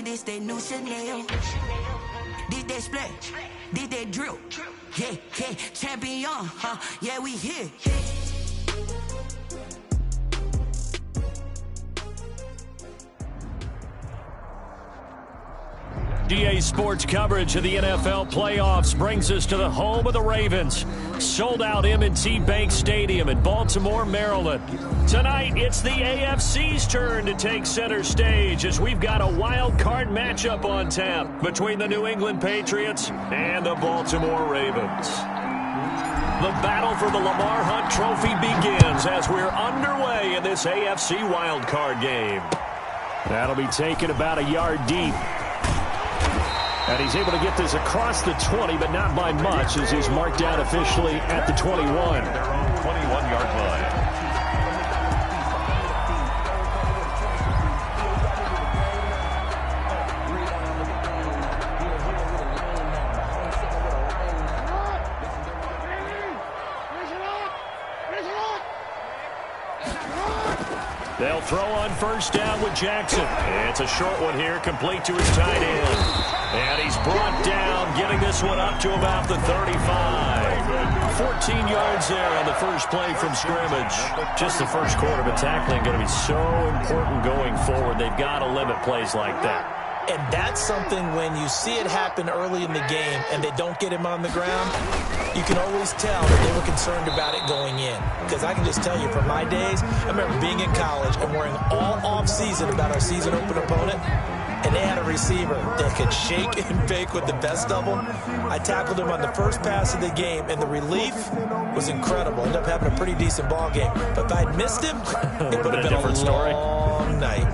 money, this that new Chanel. This that splat, this that drill. Yeah, yeah, champion, huh? Yeah, we here. DA Sports coverage of the NFL playoffs brings us to the home of the Ravens. Sold out M&T Bank Stadium in Baltimore, Maryland. Tonight, it's the AFC's turn to take center stage as we've got a wild card matchup on tap between the New England Patriots and the Baltimore Ravens. The battle for the Lamar Hunt Trophy begins as we're underway in this AFC wild card game. That'll be taken about a yard deep. And he's able to get this across the 20, but not by much, as he's marked down officially at the 21. Their own 21-yard line. They'll throw on first down with Jackson. It's a short one here, complete to his tight end. And he's brought down, getting this one up to about the 35. 14 yards there on the first play from scrimmage. Just the first quarter, but tackling going to be so important going forward. They've got to limit plays like that. And that's something when you see it happen early in the game and they don't get him on the ground, you can always tell that they were concerned about it going in. Because I can just tell you, from my days, I remember being in college and worrying all off-season about our season open opponent, and they had a receiver that could shake and bake with the best of them. I tackled him on the first pass of the game, and the relief was incredible. Ended up having a pretty decent ball game. But if I'd missed him, it would have been a long night.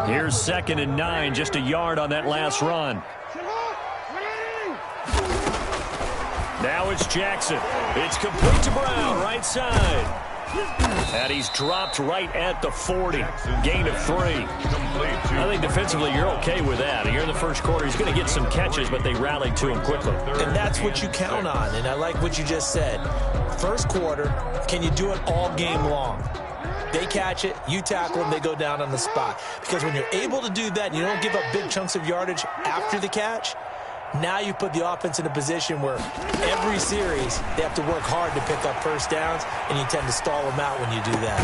Here's 2nd and 9, just a yard on that last run. Now it's Jackson. It's complete to Brown, right side. And he's dropped right at the 40. Gain of 3. I think defensively you're okay with that. Here in the first quarter, he's going to get some catches, but they rallied to him quickly. And that's what you count on, and I like what you just said. First quarter, can you do it all game long? They catch it, you tackle them, they go down on the spot. Because when you're able to do that and you don't give up big chunks of yardage after the catch, now you put the offense in a position where every series they have to work hard to pick up first downs, and you tend to stall them out when you do that.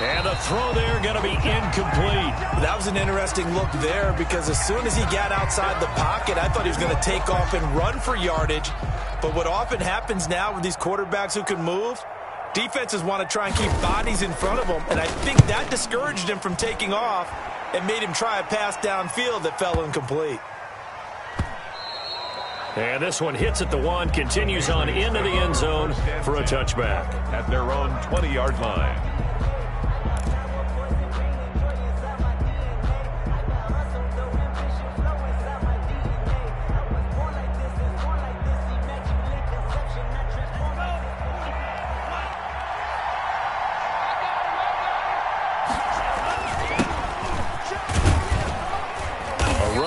And the throw there going to be incomplete. That was an interesting look there, because as soon as he got outside the pocket, I thought he was going to take off and run for yardage. But what often happens now with these quarterbacks who can move, defenses want to try and keep bodies in front of them, and I think that discouraged him from taking off and made him try a pass downfield that fell incomplete. And this one hits at the 1, continues on into the end zone for a touchback. At their own 20-yard line.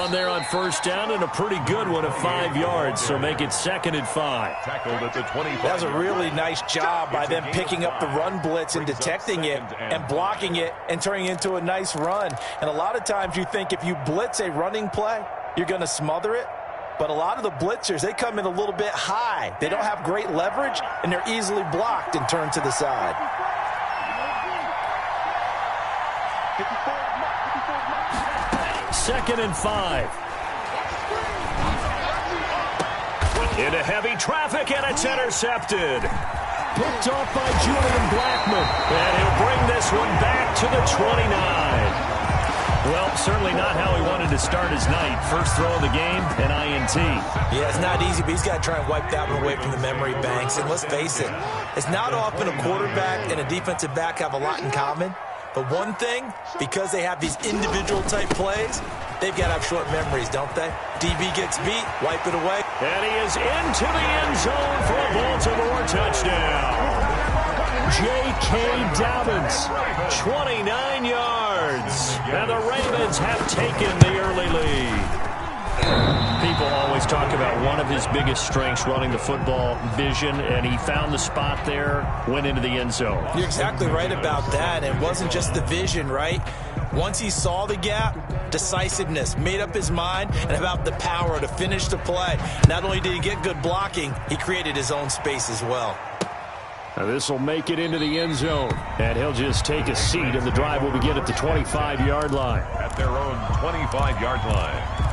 There on first down, and a pretty good one of 5 yards, so make it 2nd and 5. Tackled at the 25. That was a really nice job by them picking up the run blitz and detecting it and blocking it and turning it into a nice run. And a lot of times you think if you blitz a running play, you're going to smother it. But a lot of the blitzers, they come in a little bit high. They don't have great leverage, and they're easily blocked and turned to the side. Second and 5. Into heavy traffic, and it's intercepted. Picked off by Julian Blackmon. And he'll bring this one back to the 29. Well, certainly not how he wanted to start his night. First throw of the game, an INT. Yeah, it's not easy, but he's got to try and wipe that one away from the memory banks. And let's face it, it's not often a quarterback and a defensive back have a lot in common. But one thing, because they have these individual type plays, they've got to have short memories, don't they? DB gets beat, wipe it away. And he is into the end zone for a Baltimore touchdown. J.K. Dobbins, 29 yards. And the Ravens have taken the early lead. People always talk about one of his biggest strengths running the football, vision, and he found the spot there, went into the end zone. You're exactly right about that. It wasn't just the vision, right? Once he saw the gap, decisiveness, made up his mind, and about the power to finish the play. Not only did he get good blocking, he created his own space as well. Now this will make it into the end zone, and he'll just take a seat, and the drive will begin at the 25-yard line. At their own 25-yard line.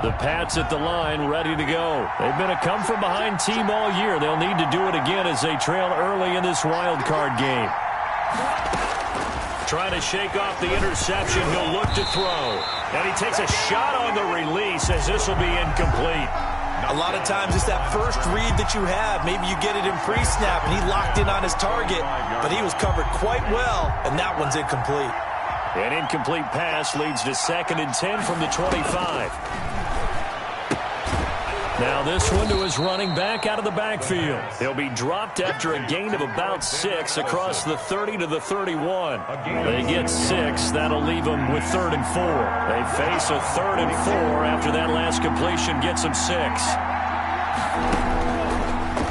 The Pats at the line, ready to go. They've been a come-from-behind team all year. They'll need to do it again as they trail early in this wild card game. Trying to shake off the interception. He'll look to throw. And he takes a shot on the release as this will be incomplete. A lot of times it's that first read that you have. Maybe you get it in pre-snap, and he locked in on his target, but he was covered quite well, and that one's incomplete. An incomplete pass leads to 2nd and 10 from the 25. Now this one to his running back out of the backfield. He'll be dropped after a gain of about 6 across the 30 to the 31. They get 6. That'll leave them with 3rd and 4. They face a 3rd and 4 after that last completion gets them 6.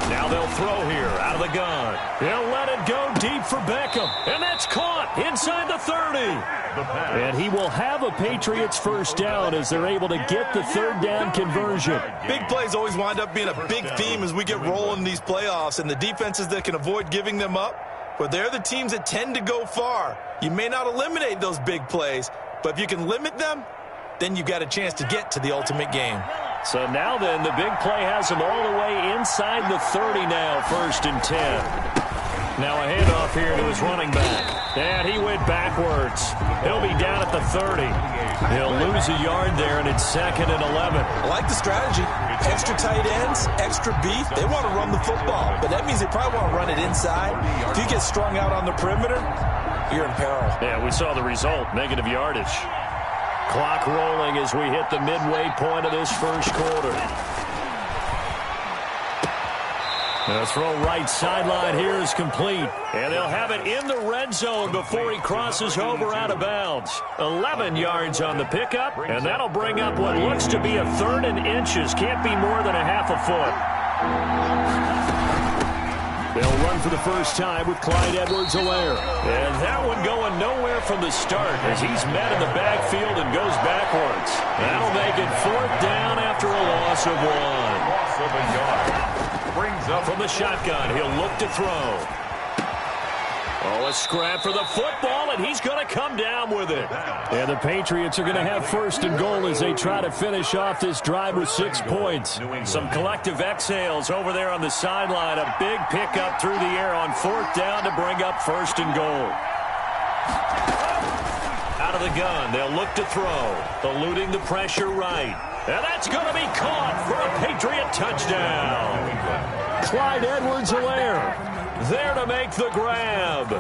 Now they'll throw here out of the gun. He'll let it go deep for Beckham. And that's caught inside the 30. And he will have a Patriots first down as they're able to get the 3rd down conversion. Big plays always wind up being a big theme as we get rolling in these playoffs, and the defenses that can avoid giving them up, but they're the teams that tend to go far. You may not eliminate those big plays, but if you can limit them, then you've got a chance to get to the ultimate game. So now then, the big play has him all the way inside the 30 now, 1st and 10. Now a handoff here to his running back. And he went backwards. He'll be down at the 30. He'll lose a yard there, and it's 2nd and 11. I like the strategy. Extra tight ends, extra beef. They want to run the football, but that means they probably want to run it inside. If you get strung out on the perimeter, you're in peril. Yeah, we saw the result, negative yardage. Clock rolling as we hit the midway point of this first quarter. The throw right sideline here is complete. And they'll have it in the red zone before he crosses over out of bounds. 11 yards on the pickup, and that'll bring up what looks to be a 3rd and inches. Can't be more than a half a foot. They'll run for the first time with Clyde Edwards-Helaire. And that one going nowhere from the start as he's met in the backfield and goes backwards. That'll make it 4th down after a loss of 1. Loss of a yard. Brings up from the shotgun. He'll look to throw. Oh, a scrap for the football, and he's going to come down with it. And the Patriots are going to have 1st and goal as they try to finish off this drive with 6 points. Some collective exhales over there on the sideline. A big pickup through the air on 4th down to bring up 1st and goal. Out of the gun, they'll look to throw. Eluding the pressure right. And that's going to be caught for a Patriot touchdown. Clyde Edwards-Helaire there to make the grab.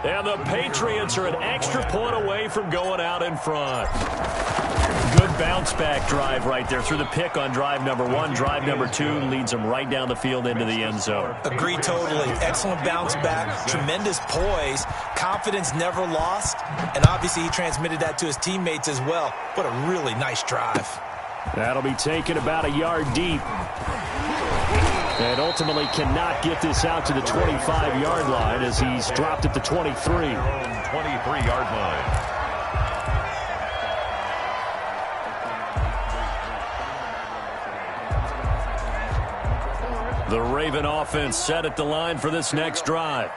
And the Patriots are an extra point away from going out in front. Good bounce-back drive right there through the pick on drive number 1. Drive number 2 leads them right down the field into the end zone. Agree totally. Excellent bounce-back, tremendous poise, confidence never lost, and obviously he transmitted that to his teammates as well. What a really nice drive. That'll be taken about a yard deep. And ultimately cannot get this out to the 25-yard line as he's dropped at the 23. 23-yard line. The Raven offense set at the line for this next drive.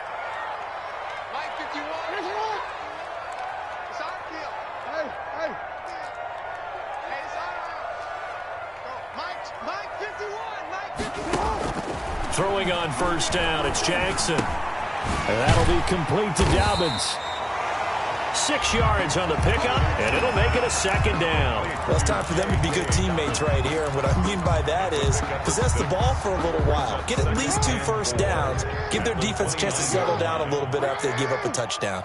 Throwing on 1st down, it's Jackson. And that'll be complete to Dobbins. 6 yards on the pickup, and it'll make it a 2nd down. Well, it's time for them to be good teammates right here. And what I mean by that is possess the ball for a little while. Get at least 2 first downs. Give their defense a chance to settle down a little bit after they give up a touchdown.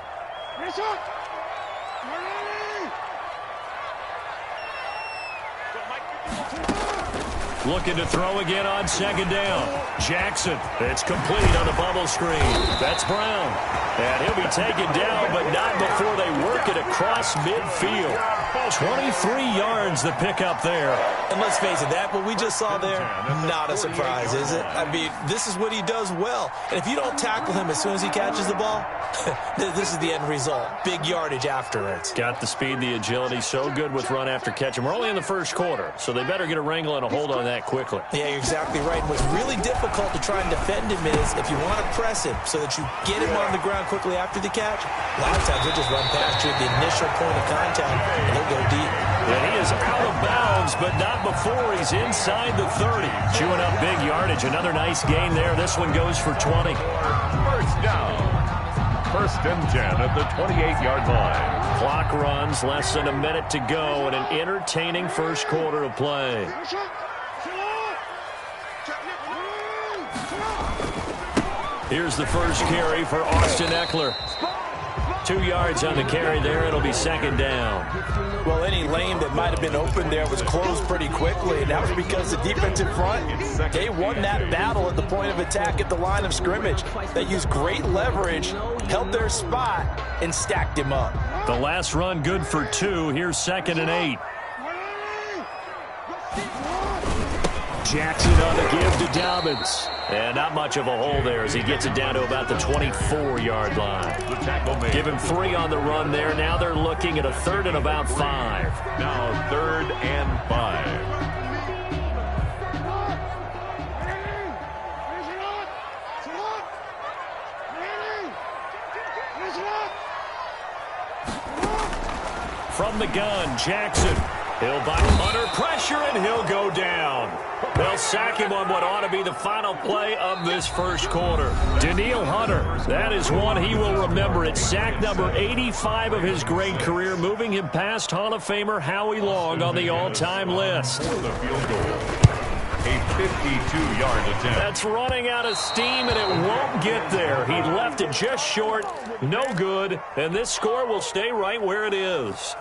Looking to throw again on second down. Jackson. It's complete on the bubble screen. That's Brown. And he'll be taken down, but not before they work it across midfield. 23 yards the pick up there. And let's face it, what we just saw there, not a surprise, is it? I mean, this is what he does well. And if you don't tackle him as soon as he catches the ball, this is the end result. Big yardage afterwards. Got the speed, the agility, so good with run after catch. And we're only in the first quarter, so they better get a wrangle and a hold on that quickly. Yeah, you're exactly right. And what's really difficult to try and defend him is if you want to press him so that you get him on the ground quickly after the catch, a lot of times he'll just run past you at the initial point of contact, and he'll go deep. And he is out of bounds, but not before he's inside the 30. Chewing up big yardage. Another nice gain there. This one goes for 20. First down. First and 10 at the 28-yard line. Clock runs, less than a minute to go, and an entertaining first quarter of play. Here's the first carry for Austin Eckler. 2 yards on the carry there. It'll be second down. Well, any lane that might have been open there was closed pretty quickly, and that was because the defensive front, they won that battle at the point of attack at the line of scrimmage. They used great leverage, held their spot, and stacked him up. The last run good for 2. Here's second and 8. Jackson on the give to Dobbins. And not much of a hole there as he gets it down to about the 24-yard line. Give him 3 on the run there. Now they're looking at a third and about 5. Now third and 5. From the gun, Jackson. He'll bite under pressure, and he'll go down. They'll sack him on what ought to be the final play of this first quarter. Danielle Hunter, that is one he will remember. It's sack number 85 of his great career, moving him past Hall of Famer Howie Long on the all-time list. A 52-yard attempt. That's running out of steam, and it won't get there. He left it just short, no good, and this score will stay right where it is.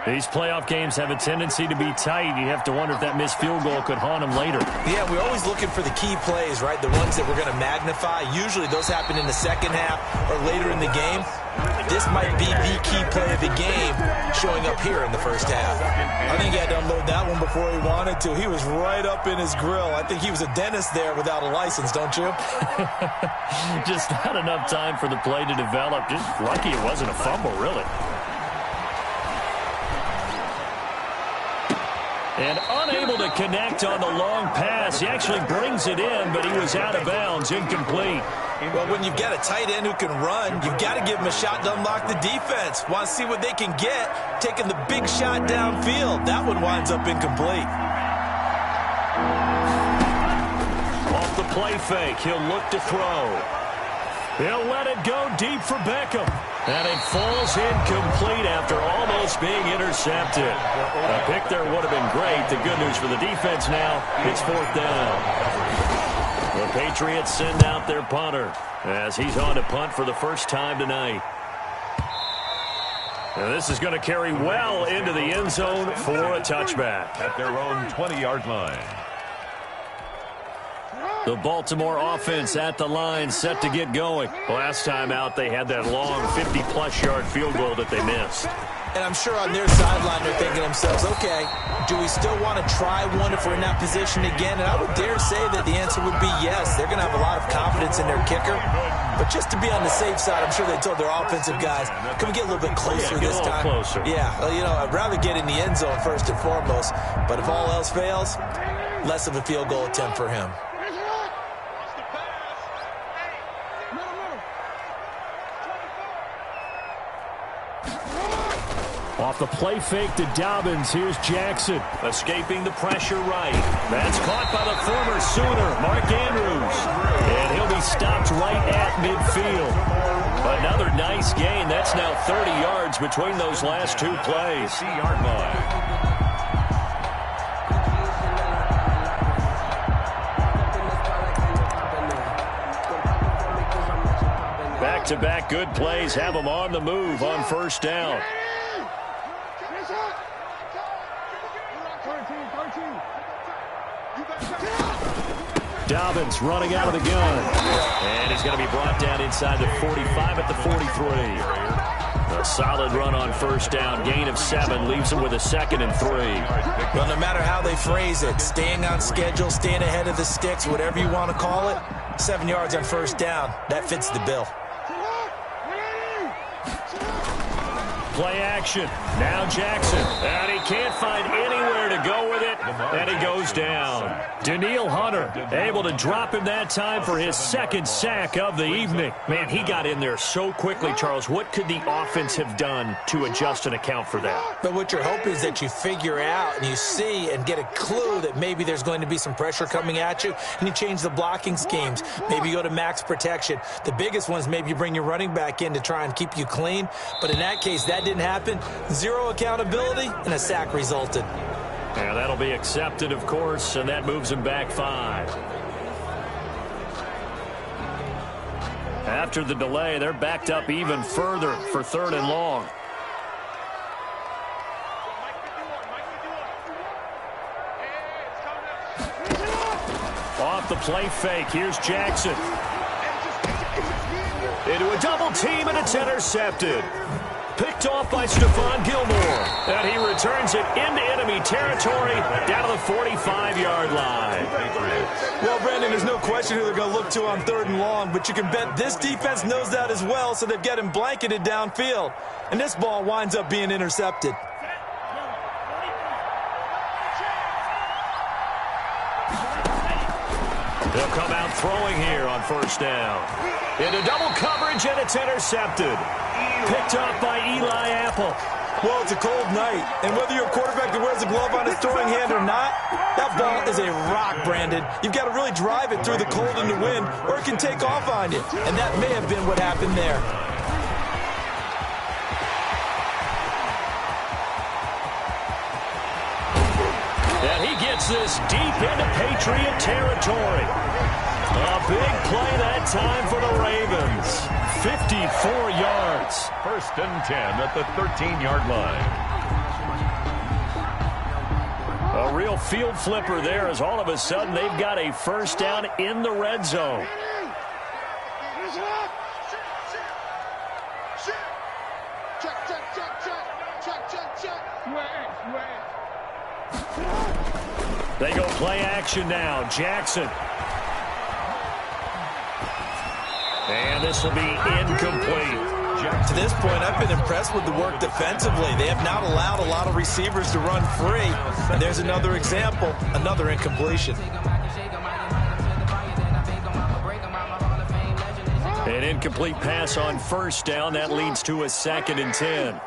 These playoff games have a tendency to be tight. You have to wonder if that missed field goal could haunt him later. Yeah, we're always looking for the key plays, right? The ones that we're going to magnify. Usually those happen in the second half or later in the game. This might be the key play of the game showing up here in the first half. I think he had to unload that one before he wanted to. He was right up in his grill. I think he was a dentist there without a license, don't you? Just not enough time for the play to develop. Just lucky it wasn't a fumble, really. And unable to connect on the long pass. He actually brings it in, but he was out of bounds, incomplete. Well, when you've got a tight end who can run, you've got to give him a shot to unlock the defense. Want to see what they can get, taking the big shot downfield. That one winds up incomplete. Off the play fake, he'll look to throw. He'll let it go deep for Beckham. And it falls incomplete after almost being intercepted. A pick there would have been great. The good news for the defense now, it's fourth down. The Patriots send out their punter as he's on to punt for the first time tonight. And this is going to carry well into the end zone for a touchback. At their own 20-yard line. The Baltimore offense at the line, set to get going. Last time out, they had that long 50-plus yard field goal that they missed. And I'm sure on their sideline, they're thinking to themselves, okay, do we still want to try one if we're in that position again? And I would dare say that the answer would be yes. They're going to have a lot of confidence in their kicker. But just to be on the safe side, I'm sure they told their offensive guys, can we get a little bit closer this time? Closer. Yeah, well, you know, I'd rather get in the end zone first and foremost. But if all else fails, less of a field goal attempt for him. Off the play fake to Dobbins, here's Jackson. Escaping the pressure right. That's caught by the former Sooner, Mark Andrews. And he'll be stopped right at midfield. Another nice gain. That's now 30 yards between those last two plays. 3-yard line. Back-to-back good plays have them on the move on first down. Dobbins running out of the gun. And he's going to be brought down inside the 45 at the 43. A solid run on first down. Gain of 7 leaves him with a 2nd and 3. Well, no matter how they phrase it, staying on schedule, staying ahead of the sticks, whatever you want to call it, 7 yards on first down, that fits the bill. Play action. Now Jackson. And he can't find anywhere to go with it. And he goes down. Danielle Hunter able to drop him that time for his 2nd sack of the evening. Man, he got in there so quickly, Charles. What could the offense have done to adjust and account for that? But what you're hoping is that you figure out and you see and get a clue that maybe there's going to be some pressure coming at you, and you change the blocking schemes. Maybe you go to max protection. The biggest one is maybe you bring your running back in to try and keep you clean. But in that case, that didn't happen. 0 accountability, and a sack resulted. Yeah, that'll be accepted, of course, and that moves him back 5. After the delay, they're backed up even further for 3rd and long. Off the play fake, here's Jackson. Into a double team, and it's intercepted. Picked off by Stephon Gilmore. And he returns it into enemy territory down to the 45-yard line. Well, Brandon, there's no question who they're going to look to on 3rd and long, but you can bet this defense knows that as well, so they've got him blanketed downfield. And this ball winds up being intercepted. They'll come out throwing here on first down. Into double coverage, and it's intercepted. Picked off by Eli Apple. Well, it's a cold night, and whether you're a quarterback that wears a glove on his throwing hand or not, that ball is a rock, Brandon. You've got to really drive it through the cold and the wind, or it can take off on you. And that may have been what happened there. And he gets this deep into Patriot territory. A big play that time for the Ravens. 54 yards. 1st and 10 at the 13-yard line. A real field flipper there, as all of a sudden they've got a first down in the red zone. They go play action now. Jackson. And this will be incomplete. To this point, I've been impressed with the work defensively. They have not allowed a lot of receivers to run free. And there's another example, another incompletion. An incomplete pass on first down. That leads to a 2nd and 10.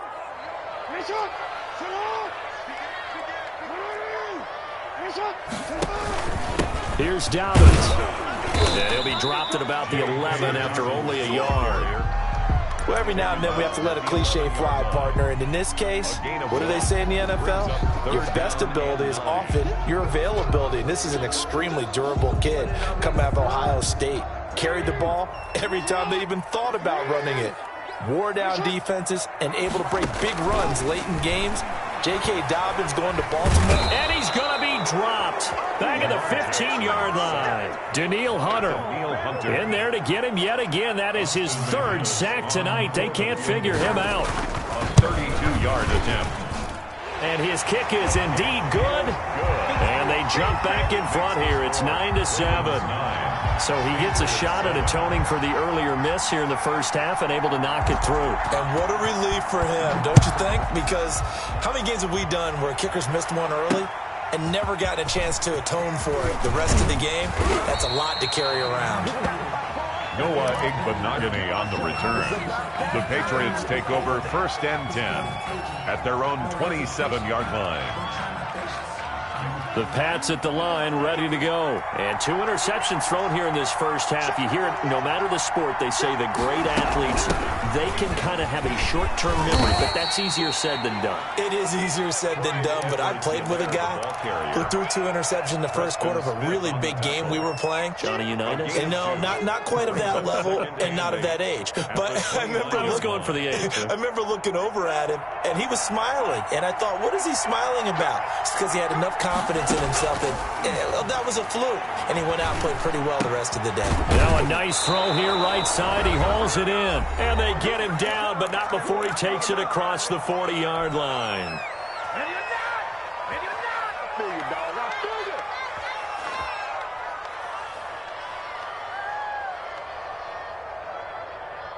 Here's Dobbins. And he'll be dropped at about the 11 after only a yard. Well, every now and then we have to let a cliche fly, partner. And in this case, what do they say in the NFL? Your best ability is often your availability. And this is an extremely durable kid coming out of Ohio State. Carried the ball every time they even thought about running it. Wore down defenses and able to break big runs late in games. J.K. Dobbins going to Baltimore. And he's going to be dropped back at the 15-yard line. Danielle Hunter in there to get him yet again. That is his 3rd sack tonight. They can't figure him out. A 32-yard attempt. And his kick is indeed good. And they jump back in front here. It's 9-7. So he gets a shot at atoning for the earlier miss here in the first half and able to knock it through. And what a relief for him, don't you think? Because how many games have we done where kickers missed one early and never gotten a chance to atone for it the rest of the game? That's a lot to carry around. Noah Igbenogany on the return. The Patriots take over 1st and 10 at their own 27-yard line. The Pats at the line, ready to go. And 2 interceptions thrown here in this first half. You hear it, no matter the sport, they say the great athletes, they can kind of have a short-term memory, but that's easier said than done. It is easier said than done, but I played with a guy who threw 2 interceptions in the first quarter of a really big game we were playing. Johnny Unitas? And no, not quite of that level and not of that age. But I was going for the age. I remember looking over at him, and he was smiling. And I thought, what is he smiling about? It's because he had enough confidence in himself that that was a fluke. And he went out and played pretty well the rest of the day. Now a nice throw here, right side. He hauls it in. And they get him down, but not before he takes it across the 40-yard line.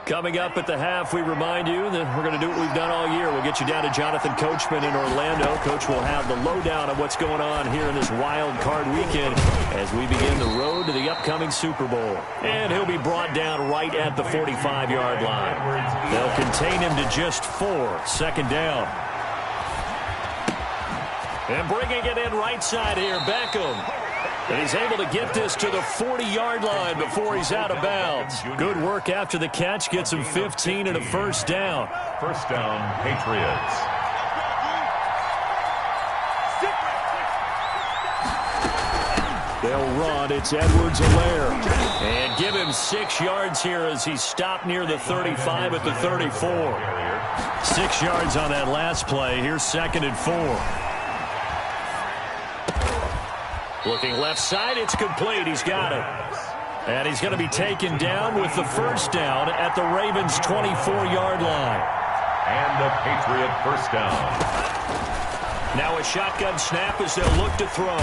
Coming up at the half, we remind you that we're going to do what we've done all year. We'll get you down to Jonathan Coachman in Orlando. Coach will have the lowdown of what's going on here in this wild card weekend as we begin the road to the upcoming Super Bowl. And he'll be brought down right at the 45-yard line. They'll contain him to just 4, second down. And bringing it in right side here, Beckham. And he's able to get this to the 40-yard line before he's out of bounds. Good work after the catch. Gets him 15 and a first down. First down, Patriots. They'll run. It's Edwards-Helaire. And give him 6 yards here as he's stopped near the 35 at the 34. 6 yards on that last play. Here's 2nd and 4. Looking left side, it's complete. He's got it. And he's going to be taken down with the first down at the Ravens' 24-yard line. And a Patriot first down. Now a shotgun snap as they'll look to throw.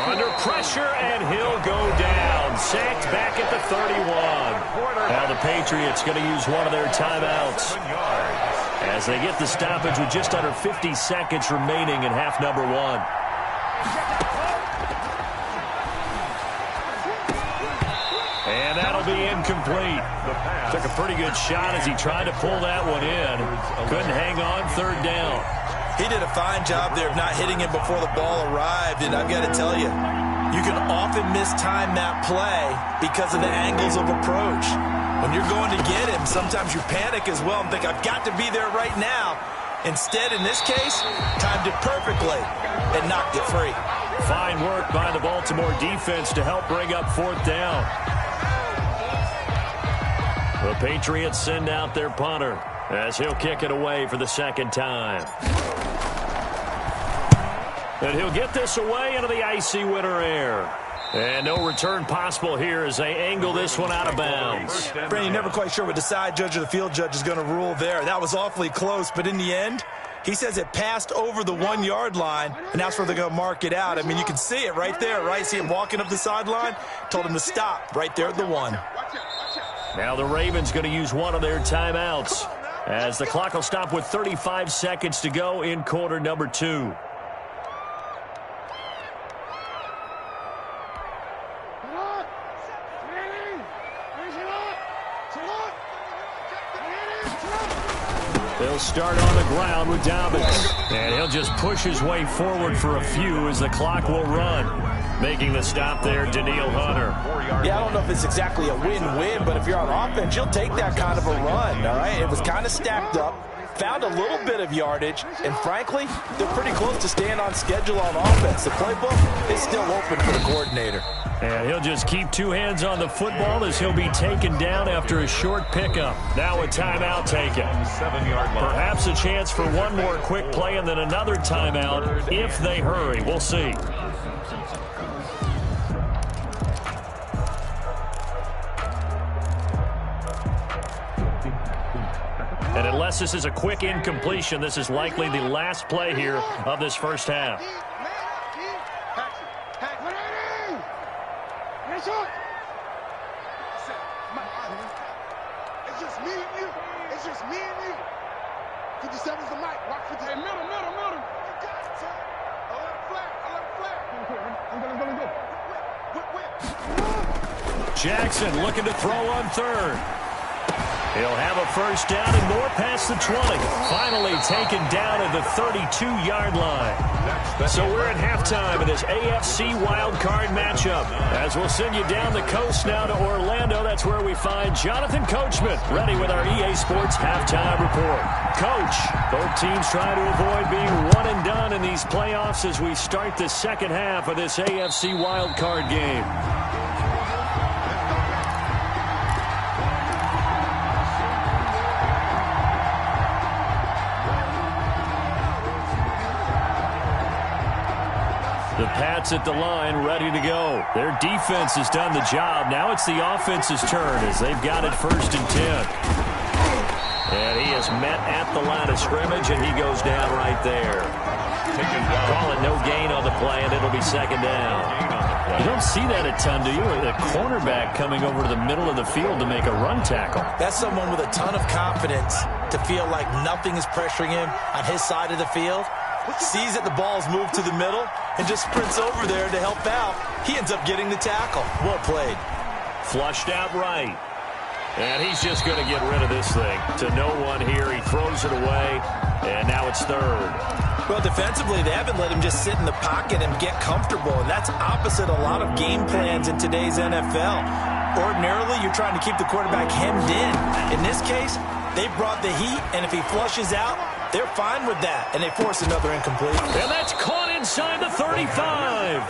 Under pressure, and he'll go down. Sacked back at the 31. Now the Patriots going to use one of their timeouts as they get the stoppage with just under 50 seconds remaining in half number 1. And that'll be incomplete. Took a pretty good shot as he tried to pull that one in. Couldn't hang on, 3rd down. He did a fine job there of not hitting him before the ball arrived. And I've got to tell you, you can often mistime that play because of the angles of approach. When you're going to get him, sometimes you panic as well and think, I've got to be there right now. Instead, in this case, timed it perfectly and knocked it free. Fine work by the Baltimore defense to help bring up 4th down. The Patriots send out their punter as he'll kick it away for the 2nd time. And he'll get this away into the icy winter air. And no return possible here as they angle this one out of bounds. Brandon, you're never quite sure what the side judge or the field judge is going to rule there. That was awfully close, but in the end, he says it passed over the 1-yard line, and that's where they're going to mark it out. I mean, you can see it right there, right? See him walking up the sideline? Told him to stop right there at the 1. Now the Ravens going to use one of their timeouts as the clock will stop with 35 seconds to go in quarter number 2. They'll start on the ground with Dobbins. And he'll just push his way forward for a few as the clock will run. Making the stop there, Daniil Hunter. Yeah, I don't know if it's exactly a win-win, but if you're on offense, you'll take that kind of a run, all right? It was kind of stacked up, found a little bit of yardage, and frankly, they're pretty close to staying on schedule on offense. The playbook is still open for the coordinator. And he'll just keep 2 hands on the football as he'll be taken down after a short pickup. Now a timeout taken. 7-yard line. Perhaps a chance for one more quick play and then another timeout if they hurry. We'll see. And unless this is a quick incompletion, this is likely the last play here of this first half. It's just me and you. It's just me and you. 57's the mic. Rock 58. Middle. You got it, son. I let it flat. Jackson looking to throw on 3rd. He'll have a first down and more past the 20. Finally taken down at the 32-yard line. So we're at halftime in this AFC wildcard matchup. As we'll send you down the coast now to Orlando, that's where we find Jonathan Coachman, ready with our EA Sports halftime report. Coach, both teams trying to avoid being one and done in these playoffs as we start the second half of this AFC wildcard game. The Pats at the line, ready to go. Their defense has done the job. Now it's the offense's turn as they've got it 1st and 10. And he is met at the line of scrimmage, and he goes down right there. Call it no gain on the play, and it'll be 2nd down. You don't see that a ton, do you? A cornerback coming over to the middle of the field to make a run tackle. That's someone with a ton of confidence to feel like nothing is pressuring him on his side of the field. Sees that the ball's moved to the middle and just sprints over there to help out. He ends up getting the tackle. Well played. Flushed out right. And he's just going to get rid of this thing. To no one here. He throws it away. And now it's 3rd. Well, defensively, they haven't let him just sit in the pocket and get comfortable. And that's opposite a lot of game plans in today's NFL. Ordinarily, you're trying to keep the quarterback hemmed in. In this case, they brought the heat. And if he flushes out, they're fine with that, and they force another incomplete. And that's caught inside the 35.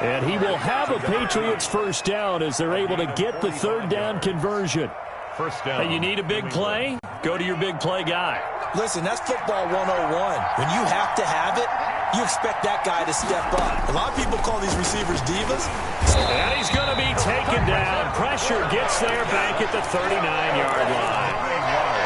And he will have a Patriots first down as they're able to get the 3rd down conversion. First down. Hey, you need a big play? Go to your big play guy. Listen, that's football 101. When you have to have it, you expect that guy to step up. A lot of people call these receivers divas. And he's going to be taken down. Pressure gets there back at the 39-yard line.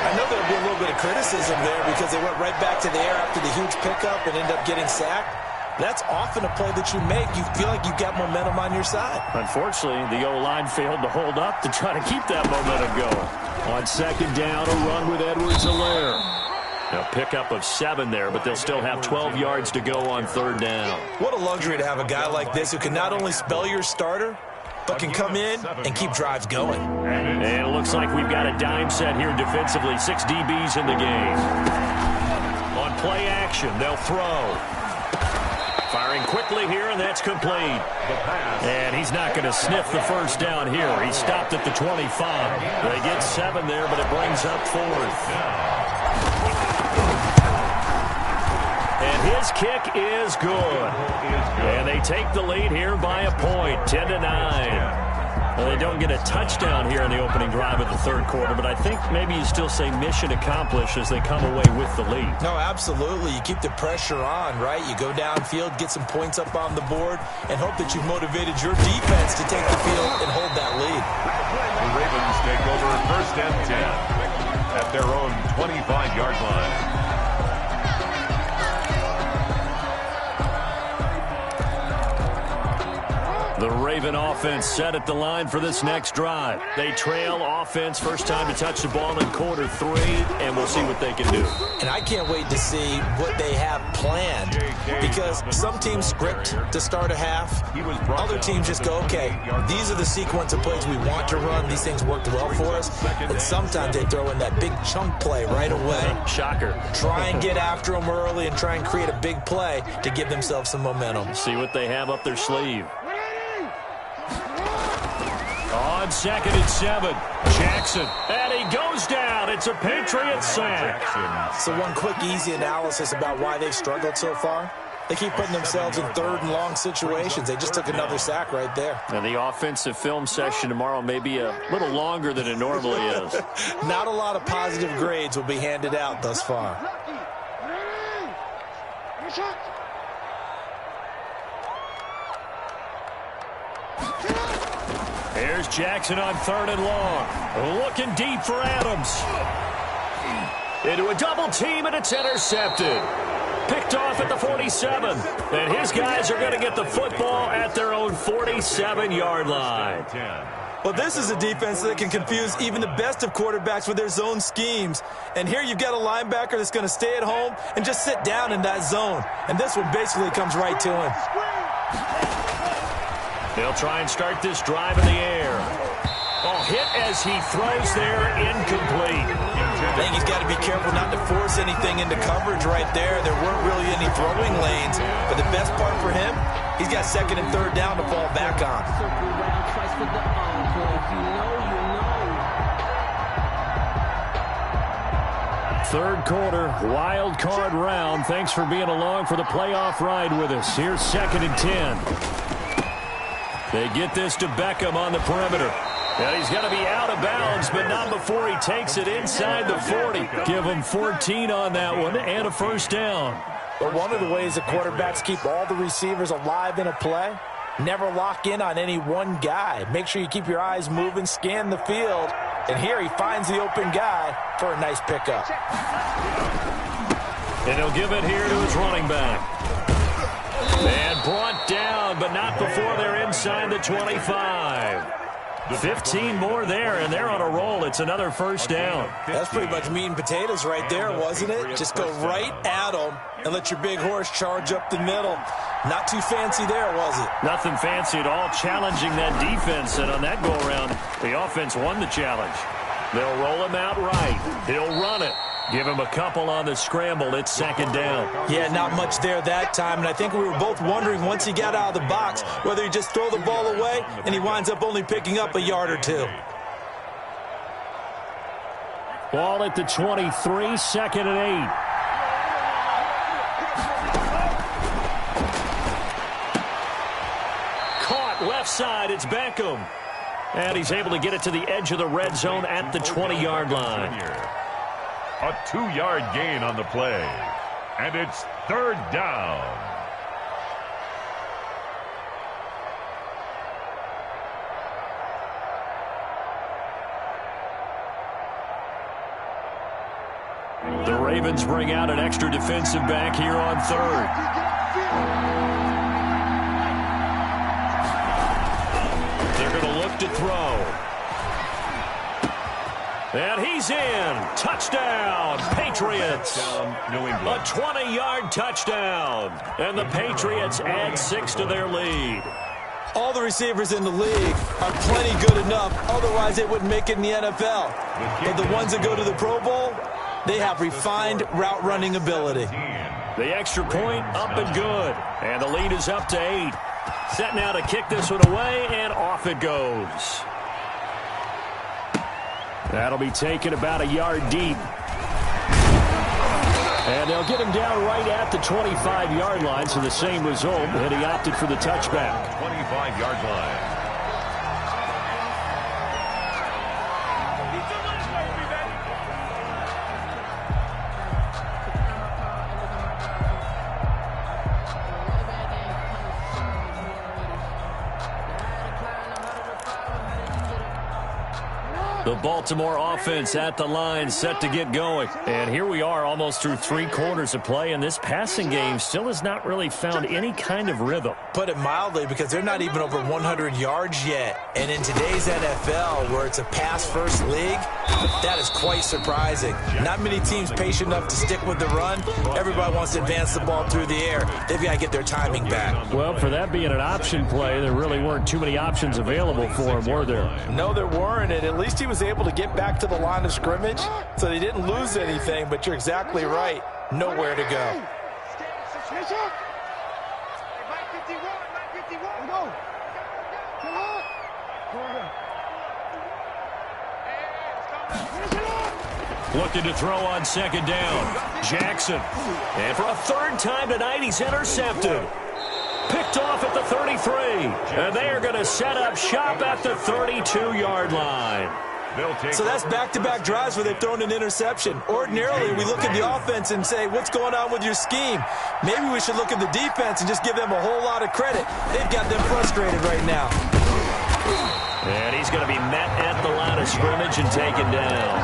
I know there'll be a little bit of criticism there because they went right back to the air after the huge pickup and ended up getting sacked. That's often a play that you make. You feel like you've got momentum on your side. Unfortunately, the O-line failed to hold up to try to keep that momentum going. On 2nd down, a run with Edwards-Helaire. A pickup of 7 there, but they'll still have 12 yards to go on 3rd down. What a luxury to have a guy like this who can not only spell your starter, but can come in and keep drives going. And it looks like we've got a dime set here defensively. 6 DBs in the game. On play action, they'll throw. Firing quickly here, and that's complete. And he's not going to sniff the first down here. He stopped at the 25. They get 7 there, but it brings up 4th. And his kick is good. And they take the lead here by a point, 10-9. Well, they don't get a touchdown here in the opening drive of the 3rd quarter, but I think maybe you still say mission accomplished as they come away with the lead. No, absolutely. You keep the pressure on, right? You go downfield, get some points up on the board, and hope that you've motivated your defense to take the field and hold that lead. The Ravens take over 1st and 10 at their own 25-yard line. The Raven offense set at the line for this next drive. They trail offense, first time to touch the ball in quarter 3, and we'll see what they can do. And I can't wait to see what they have planned, because some teams script to start a half. Other teams just go, okay, these are the sequence of plays we want to run. These things worked well for us. And sometimes they throw in that big chunk play right away. Shocker. Try and get after them early and try and create a big play to give themselves some momentum. See what they have up their sleeve. On 2nd and 7, Jackson, and he goes down. It's a Patriots sack. So one quick, easy analysis about why they've struggled so far. They keep putting themselves in 3rd and long situations. They just took another sack right there. And the offensive film session tomorrow may be a little longer than it normally is. Not a lot of positive grades will be handed out thus far. Here's Jackson on 3rd and long. Looking deep for Adams. Into a double team, and it's intercepted. Picked off at the 47. And his guys are going to get the football at their own 47-yard line. Well, this is a defense that can confuse even the best of quarterbacks with their zone schemes. And here you've got a linebacker that's going to stay at home and just sit down in that zone. And this one basically comes right to him. They'll try and start this drive in the air. Oh, hit as he throws there, incomplete. I think he's got to be careful not to force anything into coverage right there. There weren't really any throwing lanes. But the best part for him, he's got second and third down to fall back on. Third quarter, wild card round. Thanks for being along for the playoff ride with us. Here's second and 10. They get this to Beckham on the perimeter. And he's going to be out of bounds, but not before he takes it inside the 40. Give him 14 on that one and a first down. But one of the ways that quarterbacks keep all the receivers alive in a play, never lock in on any one guy. Make sure you keep your eyes moving, scan the field. And here he finds the open guy for a nice pickup. And he'll give it here to his running back. And brought down, but not before they're inside the 25. 15 more there, and they're on a roll. It's another first down. That's pretty much meat and potatoes right there, wasn't it? Just go right at them and let your big horse charge up the middle. Not too fancy there, was it? Nothing fancy at all, challenging that defense. And on that go-around, the offense won the challenge. They'll roll him out right. He'll run it. Give him a couple on the scramble. It's second down. Yeah, not much there that time. And I think we were both wondering once he got out of the box whether he just throw the ball away and he winds up only picking up a yard or two. Ball at the 23, second and 8. Caught left side. It's Beckham. And he's able to get it to the edge of the red zone at the 20-yard line. A 2-yard gain on the play. And it's third down. The Ravens bring out an extra defensive back here on third. They're going to look to throw. And he's in. Touchdown, Patriots. A 20-yard touchdown. And the Patriots add 6 to their lead. All the receivers in the league are plenty good enough. Otherwise, they wouldn't make it in the NFL. But the ones that go to the Pro Bowl, they have refined route running ability. The extra point up and good. And the lead is up to 8. Set now to kick this one away, and off it goes. That'll be taken about a yard deep. And they'll get him down right at the 25-yard line, so the same result, and he opted for the touchback. 25-yard line. The Baltimore offense at the line, set to get going. And here we are almost through 3 quarters of play, and this passing game still has not really found any kind of rhythm. Put it mildly, because they're not even over 100 yards yet. And in today's NFL, where it's a pass-first league, that is quite surprising. Not many teams patient enough to stick with the run. Everybody wants to advance the ball through the air. They've got to get their timing back. Well, for that being an option play, there really weren't too many options available for him, were there? No, there weren't, and at least he was able to get back to the line of scrimmage, so they didn't lose anything, but you're exactly right. Nowhere to go. Looking to throw on second down. Jackson. And for a third time tonight, he's intercepted. Picked off at the 33. And they are going to set up shop at the 32-yard line. So that's back-to-back drives where they've thrown an interception. Ordinarily, we look at the offense and say, what's going on with your scheme? Maybe we should look at the defense and just give them a whole lot of credit. They've got them frustrated right now. And he's going to be met at the line of scrimmage and taken down.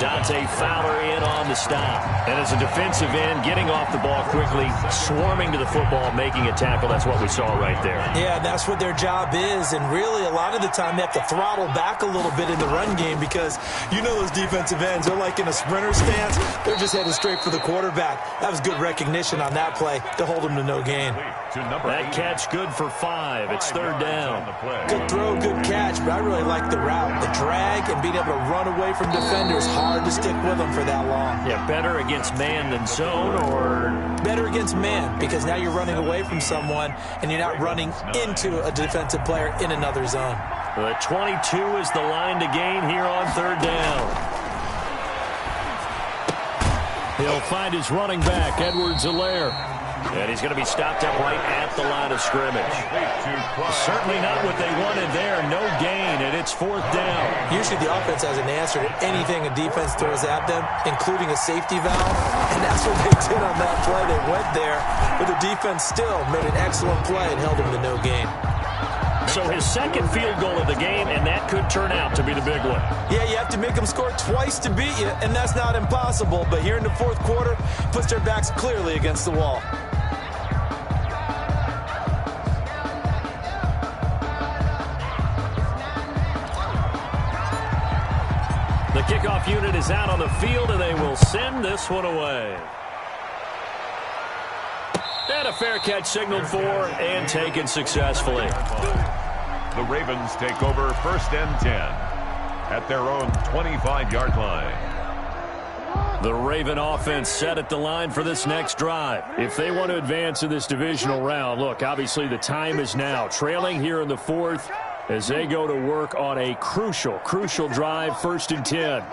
Dante Fowler in on the stop. And as a defensive end, getting off the ball quickly, swarming to the football, making a tackle. That's what we saw right there. Yeah, that's what their job is. And really, a lot of the time, they have to throttle back a little bit in the run game because you know those defensive ends, they're like in a sprinter stance. They're just headed straight for the quarterback. That was good recognition on that play to hold them to no gain. That catch good for 5. It's third down. Good throw, good catch, but I really like the route. The drag and being able to run away from defenders, hard to stick with them for that long. Yeah, better against man than zone, or? Better against man, because now you're running away from someone and you're not running into a defensive player in another zone. The 22 is the line to gain here on third down. He'll find his running back, Edwards-Helaire. And he's going to be stopped up right at the line of scrimmage. Certainly not what they wanted there. No gain, and it's fourth down. Usually the offense has an answer to anything a defense throws at them, including a safety valve. And that's what they did on that play. They went there, but the defense still made an excellent play and held them to no gain. So his second field goal of the game, and that could turn out to be the big one. Yeah, you have to make them score twice to beat you, and that's not impossible. But here in the fourth quarter, puts their backs clearly against the wall. The kickoff unit is out on the field, and they will send this one away. And a fair catch signaled for and taken successfully. The Ravens take over first and 10 at their own 25-yard line. The Raven offense set at the line for this next drive. If they want to advance in this divisional round, look, obviously the time is now. Trailing here in the fourth as they go to work on a crucial drive, first and 10.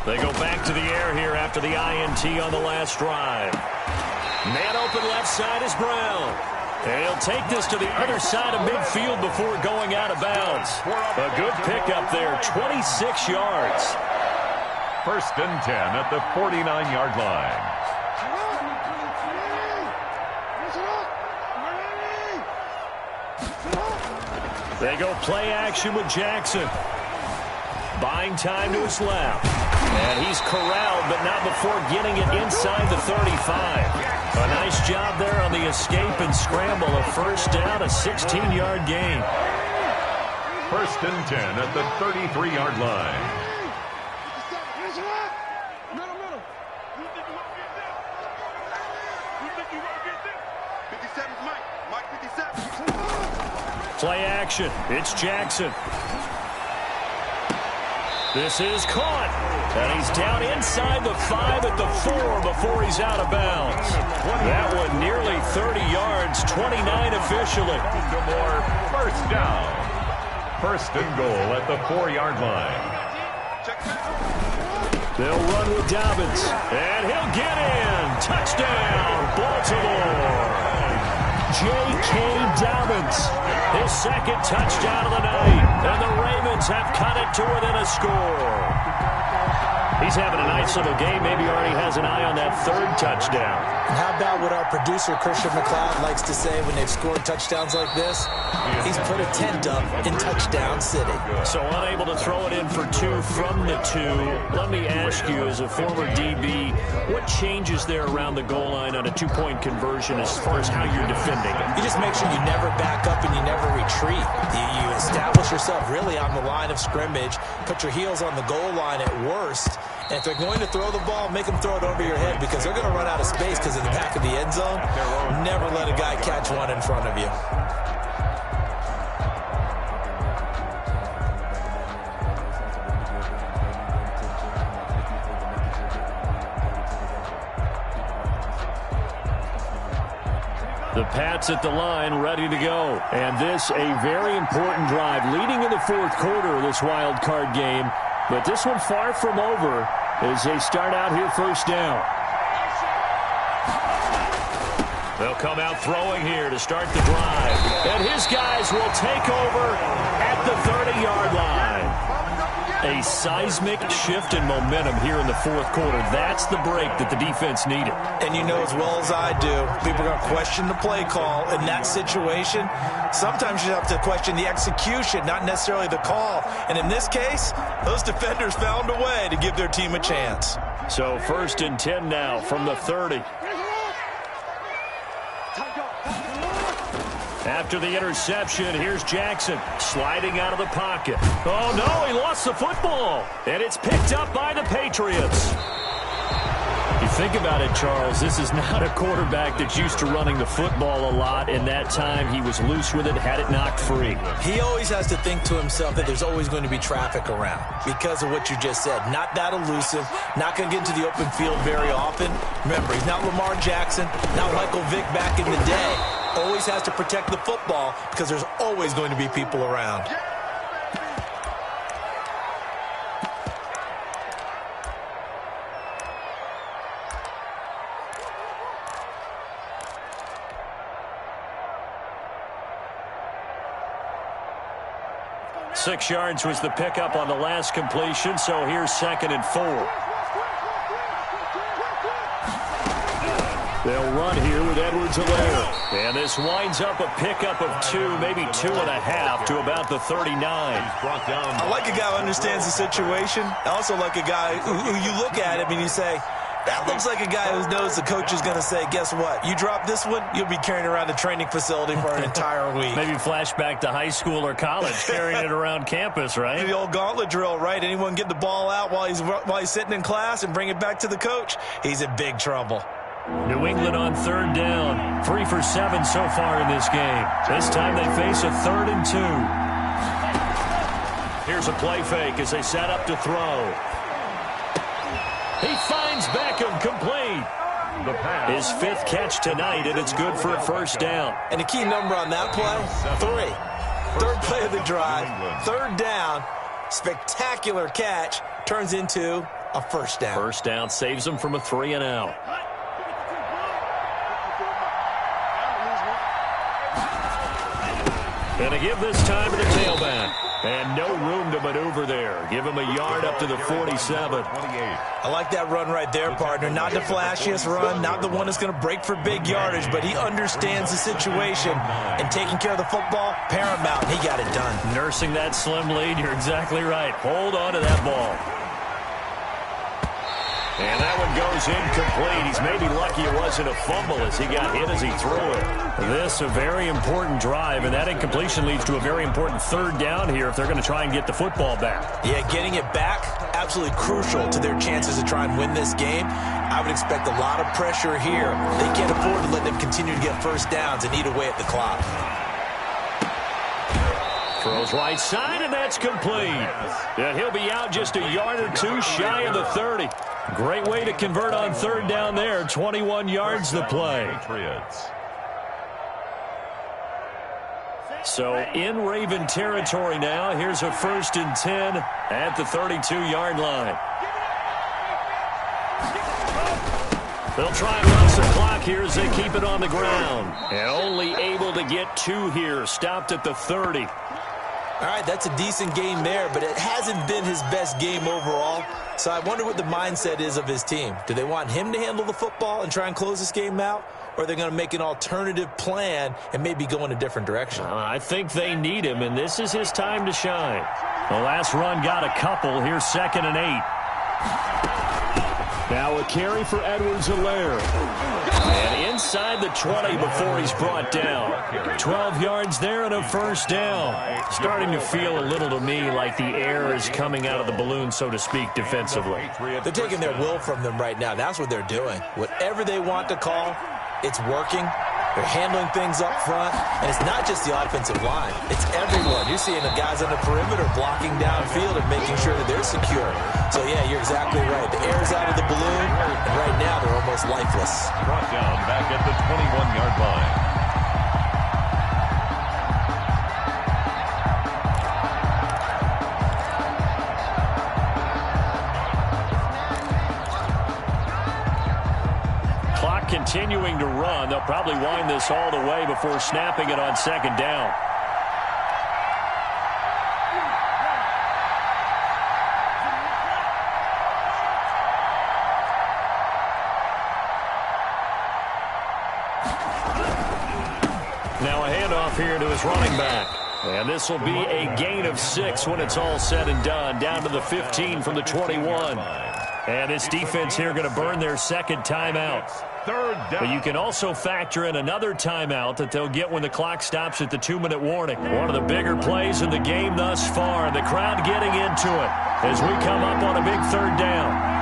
They go back to the air here after the INT on the last drive. Man open left side is Brown. And he'll take this to the other side of midfield before going out of bounds. A good pickup there, 26 yards. First and 10 at the 49-yard line. They go play action with Jackson. Buying time to his left. And he's corralled, but not before getting it inside the 35. A nice job there on the escape and scramble. A first down, a 16-yard gain. First and 10 at the 33-yard line. Play action. It's Jackson. This is caught. And he's down inside the 5 at the 4 before he's out of bounds. That one nearly 30 yards, 29 officially. More first down. First and goal at the 4-yard line. They'll run with Dobbins. And he'll get in. Touchdown, Baltimore. J.K. Dobbins, his second touchdown of the night. And the Ravens have cut it to within a score. He's having a nice little game. Maybe already has an eye on that third touchdown. And how about what our producer, Christian McLeod, likes to say when they've scored touchdowns like this? He's put a tent up in Touchdown City. So unable to throw it in for 2 from the 2. Let me ask you, as a former DB, what changes there around the goal line on a 2-point conversion as far as how you're defending it? You just make sure you never back up and you never retreat. You establish yourself really on the line of scrimmage, put your heels on the goal line at worst. And if they're going to throw the ball, make them throw it over your head because they're going to run out of space because of the back of the end zone. Never let a guy catch one in front of you. The Pats at the line, ready to go. And this, a very important drive leading in the fourth quarter of this wild card game. But this one far from over as they start out here first down. They'll come out throwing here to start the drive. And his guys will take over at the 30-yard line. A seismic shift in momentum here in the fourth quarter. That's the break that the defense needed. And you know as well as I do, people are going to question the play call in that situation. Sometimes you have to question the execution, not necessarily the call. And in this case, those defenders found a way to give their team a chance. So 1st and 10 now from the 30. After the interception, here's Jackson sliding out of the pocket. Oh, no, he lost the football. And it's picked up by the Patriots. You think about it, Charles, this is not a quarterback that's used to running the football a lot, and that time he was loose with it, had it knocked free. He always has to think to himself that there's always going to be traffic around because of what you just said. Not that elusive, not going to get into the open field very often. Remember, he's not Lamar Jackson, not Michael Vick back in the day. Always has to protect the football because there's always going to be people around. Six yards was the pickup on the last completion, so here's 2nd and 4. They'll run here with Edwards-Helaire. And this winds up a pickup of 2, maybe 2.5 to about the 39. I like a guy who understands the situation. I also like a guy who you look at him and you say, that looks like a guy who knows the coach is going to say, guess what? You drop this one, you'll be carrying around the training facility for an entire week. Maybe flashback to high school or college, carrying it around campus, right? The old gauntlet drill, right? Anyone get the ball out while he's sitting in class and bring it back to the coach? He's in big trouble. New England on 3rd down. 3 for 7 so far in this game. This time they face a 3rd and 2. Here's a play fake as they set up to throw. He finds Beckham complete. His 5th catch tonight, and it's good for a 1st down. And the key number on that play, 3. 3rd play of the drive, 3rd down, spectacular catch, turns into a 1st down. 1st down saves them from a 3 and out. And a give this time to the tailback. And no room to maneuver there. Give him a yard up to the 47. I like that run right there, partner. Not the flashiest run, not the one that's going to break for big yardage, but he understands the situation. And taking care of the football, paramount. He got it done. Nursing that slim lead, you're exactly right. Hold on to that ball. And that one goes incomplete. He's maybe lucky it wasn't a fumble as he got hit as he threw it. This a very important drive, and that incompletion leads to a very important 3rd down here if they're going to try and get the football back. Yeah, getting it back, absolutely crucial to their chances to try and win this game. I would expect a lot of pressure here. They can't afford to let them continue to get 1st downs and eat away at the clock. Throws right side, and that's complete. And he'll be out just a yard or 2 shy of the 30. Great way to convert on 3rd down there. 21 yards the play. So in Raven territory now. Here's a 1st and 10 at the 32-yard line. They'll try and run some clock here as they keep it on the ground. And only able to get 2 here. Stopped at the 30. All right, that's a decent game there, but it hasn't been his best game overall. So I wonder what the mindset is of his team. Do they want him to handle the football and try and close this game out? Or are they going to make an alternative plan and maybe go in a different direction? I think they need him, and this is his time to shine. The last run got a couple. Here's 2nd and 8. Now a carry for Edwards-Helaire. And inside the 20 before he's brought down. 12 yards there and a 1st down. Starting to feel a little to me like the air is coming out of the balloon, so to speak, defensively. They're taking their will from them right now. That's what they're doing. Whatever they want to call, it's working. They're handling things up front, and it's not just the offensive line. It's everyone. You're seeing the guys on the perimeter blocking downfield and making sure that they're secure. So, yeah, you're exactly right. The air's out of the balloon, and right now they're almost lifeless. Brought down back at the 21-yard line. Continuing to run. They'll probably wind this all the way before snapping it on 2nd down. Now a handoff here to his running back. And this will be a gain of 6 when it's all said and done, down to the 15 from the 21. And this defense here going to burn their second timeout. Third down. But you can also factor in another timeout that they'll get when the clock stops at the 2-minute warning. One of the bigger plays in the game thus far, and the crowd getting into it as we come up on a big third down.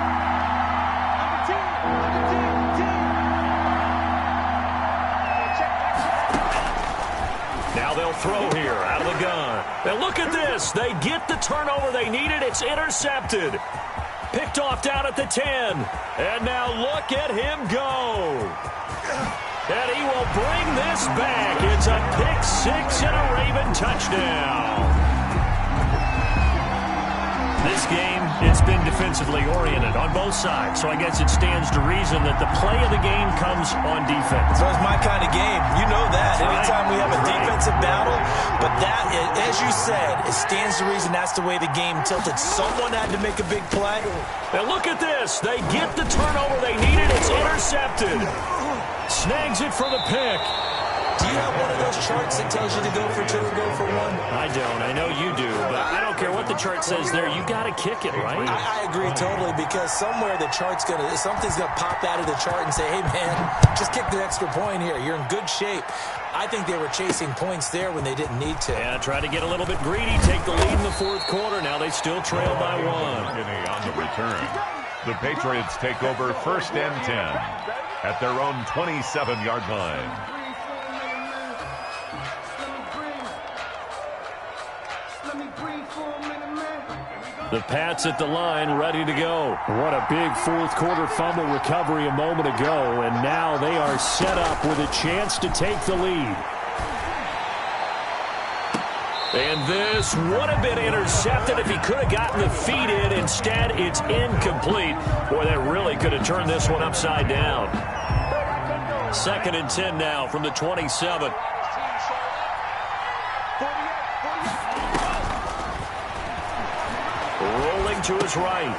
Now they'll throw here out of the gun. And look at this. They get the turnover they needed. It's intercepted. Picked off down at the 10. And now look at him go. And he will bring this back. It's a pick 6 and a Raven touchdown. This game, it's been defensively oriented on both sides, so I guess it stands to reason that the play of the game comes on defense. So it's my kind of game. You know that. Anytime we have a defensive battle, but that, as you said, it stands to reason that's the way the game tilted. Someone had to make a big play. And look at this. They get the turnover they needed. It's intercepted. Snags it for the pick. Do you have one of those charts that tells you to go for 2 or go for 1? I don't. I know you do, but I don't care what the chart says there. You got to kick it, right? I agree totally, because somewhere the chart's something's gonna pop out of the chart and say, hey man, just kick the extra point here. You're in good shape. I think they were chasing points there when they didn't need to. Yeah, try to get a little bit greedy, take the lead in the fourth quarter. Now they still trail by 1. On the return, the Patriots take over 1st and 10 at their own 27-yard line. The Pats at the line, ready to go. What a big fourth quarter fumble recovery a moment ago, and now they are set up with a chance to take the lead. And this would have been intercepted if he could have gotten the feet in. Instead, it's incomplete. Boy, that really could have turned this one upside down. 2nd and 10 now from the 27. Rolling to his right.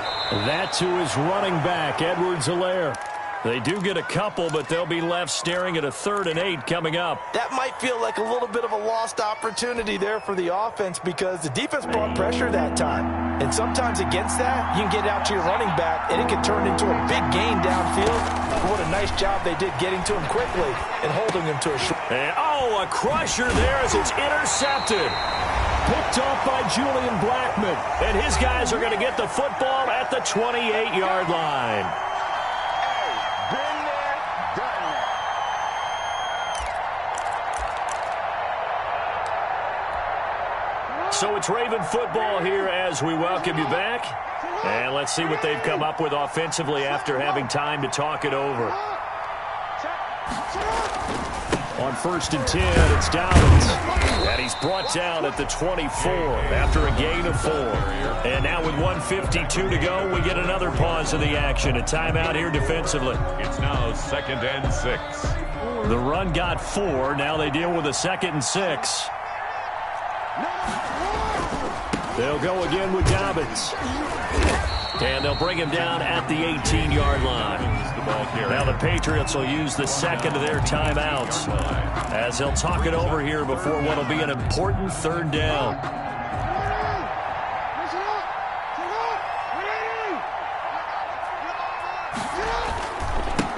That to his running back, Edwards-Helaire. They do get a couple, but they'll be left staring at a 3rd and 8 coming up. That might feel like a little bit of a lost opportunity there for the offense, because the defense brought pressure that time. And sometimes against that, you can get out to your running back, and it can turn into a big gain downfield. What a nice job they did getting to him quickly and holding him to a short. And, a crusher there as it's intercepted. Picked off by Julian Blackman. And his guys are going to get the football at the 28-yard line. So it's Raven football here as we welcome you back. And let's see what they've come up with offensively after having time to talk it over. On 1st and 10, it's Dobbins. And he's brought down at the 24 after a gain of 4. And now with 1:52 to go, we get another pause in the action. A timeout here defensively. It's now 2nd and 6. The run got 4. Now they deal with a 2nd and 6. They'll go again with Dobbins. And they'll bring him down at the 18-yard line. Now the Patriots will use the 2nd of their timeouts as they'll talk it over here before what will be an important 3rd down.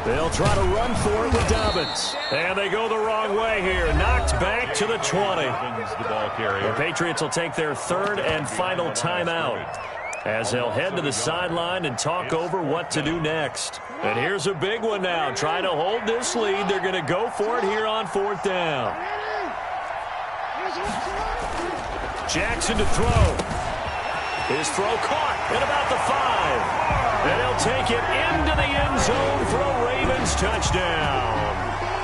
They'll try to run for it with Dobbins. And they go the wrong way here. Knocked back to the 20. The Patriots will take their 3rd and final timeout as they'll head to the sideline and talk over what to do next. And here's a big one now. Trying to hold this lead. They're going to go for it here on 4th down. Jackson to throw. His throw caught at about the 5. And he'll take it into the end zone for a Ravens touchdown.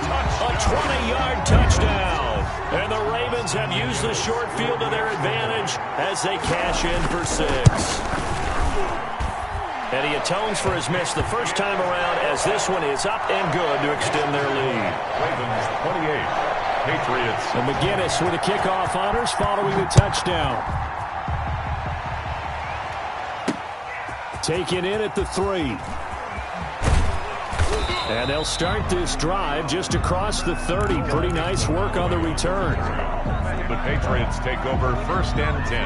A 20-yard touchdown. And the Ravens have used the short field to their advantage as they cash in for 6. And he atones for his miss the first time around as this one is up and good to extend their lead. Ravens 28, Patriots. And McGinnis with the kickoff honors following the touchdown. Taken in at the 3. And they'll start this drive just across the 30. Pretty nice work on the return. The Patriots take over 1st and 10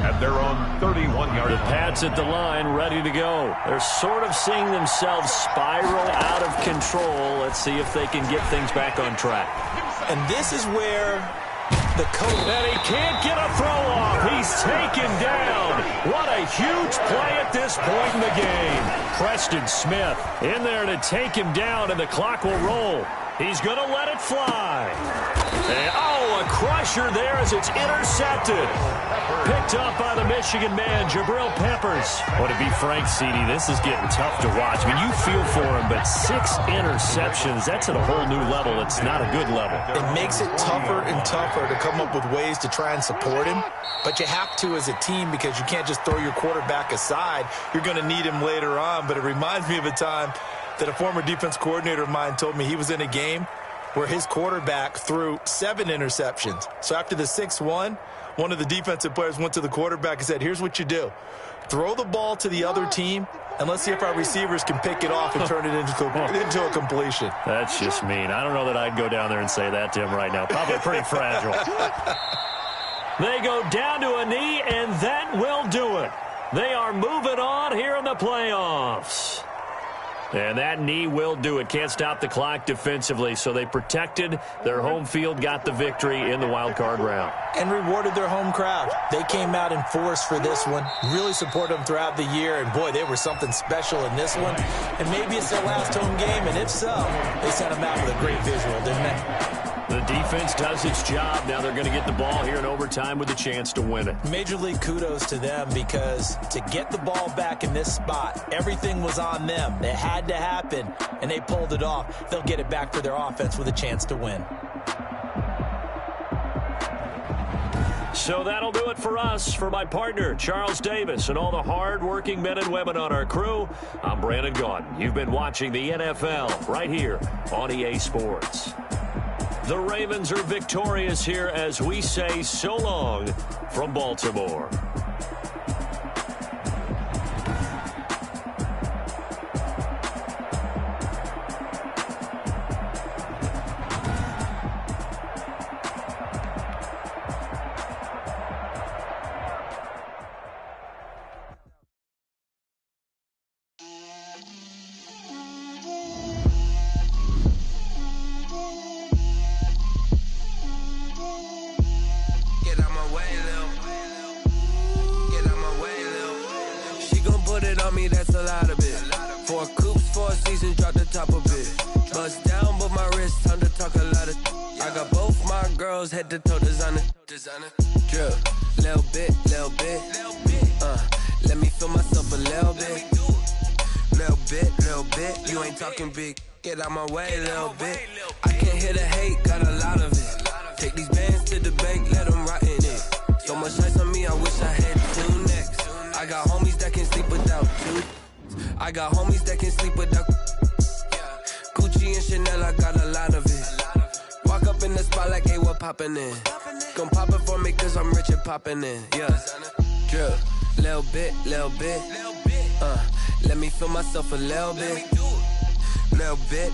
at their own 31-yard line. The Pats at the line, ready to go. They're sort of seeing themselves spiral out of control. Let's see if they can get things back on track. And this is where the coach... And he can't get a throw off. He's taken down. What a huge play at this point in the game. Preston Smith in there to take him down, and the clock will roll. He's going to let it fly. And, a crusher there as it's intercepted. Picked up by the Michigan man, Jabril Peppers. Well, to be frank, CD, this is getting tough to watch. I mean, you feel for him, but 6 interceptions, that's at a whole new level. It's not a good level. It makes it tougher and tougher to come up with ways to try and support him. But you have to as a team because you can't just throw your quarterback aside. You're going to need him later on. But it reminds me of a time that a former defense coordinator of mine told me he was in a game where his quarterback threw 7 interceptions. So after the 6-1, one of the defensive players went to the quarterback and said, here's what you do. Throw the ball to the other team, and let's see if our receivers can pick it off and turn it into a completion. That's just mean. I don't know that I'd go down there and say that to him right now. Probably pretty fragile. They go down to a knee, and that will do it. They are moving on here in the playoffs. And that knee will do it. Can't stop the clock defensively. So they protected their home field, got the victory in the wild card round. And rewarded their home crowd. They came out in force for this one. Really supported them throughout the year. And, boy, they were something special in this one. And maybe it's their last home game. And if so, they sent them out with a great visual, didn't they? The defense does its job. Now they're going to get the ball here in overtime with a chance to win it. Major League kudos to them because to get the ball back in this spot, everything was on them. It had to happen, and they pulled it off. They'll get it back for their offense with a chance to win. So that'll do it for us. For my partner, Charles Davis, and all the hard-working men and women on our crew, I'm Brandon Gaudin. You've been watching the NFL right here on EA Sports. The Ravens are victorious here as we say so long from Baltimore. Head to toe designer, drip, little bit, let me feel myself a little bit, you ain't talking big, get out my way a little bit, I can't hear the hate, got a lot of it, take these bands to the bank, let them rot in it, so much ice on me, I wish I had 2 necks, I got homies that can sleep without 2, Gucci and Chanel, I got a lot of it. Walk up in the spot like, hey, what poppin' in? Gon' pop it for me cause I'm rich and poppin' in, yeah. Drip, little bit, let me feel myself a little bit. Little bit,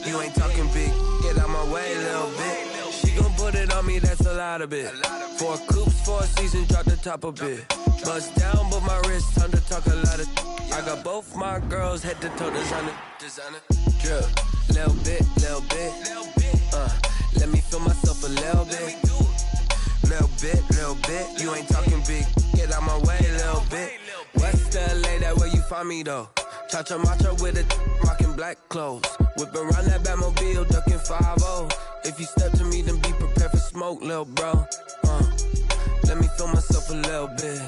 you ain't talking big, get out my way a little bit. She gon' put it on me, that's a lot of it. 4 coops, 4 seasons, drop the top a bit. Bust down, but my wrist, time to talk a lot of. I got both my girls, head to toe designer. Drip, little bit, let me feel myself a little bit. Little bit, you ain't talking big, get out my way a little bit. West LA, that where you find me though. Cha-cha matcha with a rockin' black clothes. Whip around that Batmobile, ducking 5-0. If you step to me, then be prepared for smoke, lil' bro. Let me feel myself a little bit.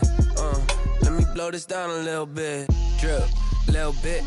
Let me blow this down a little bit. Drip, little bit,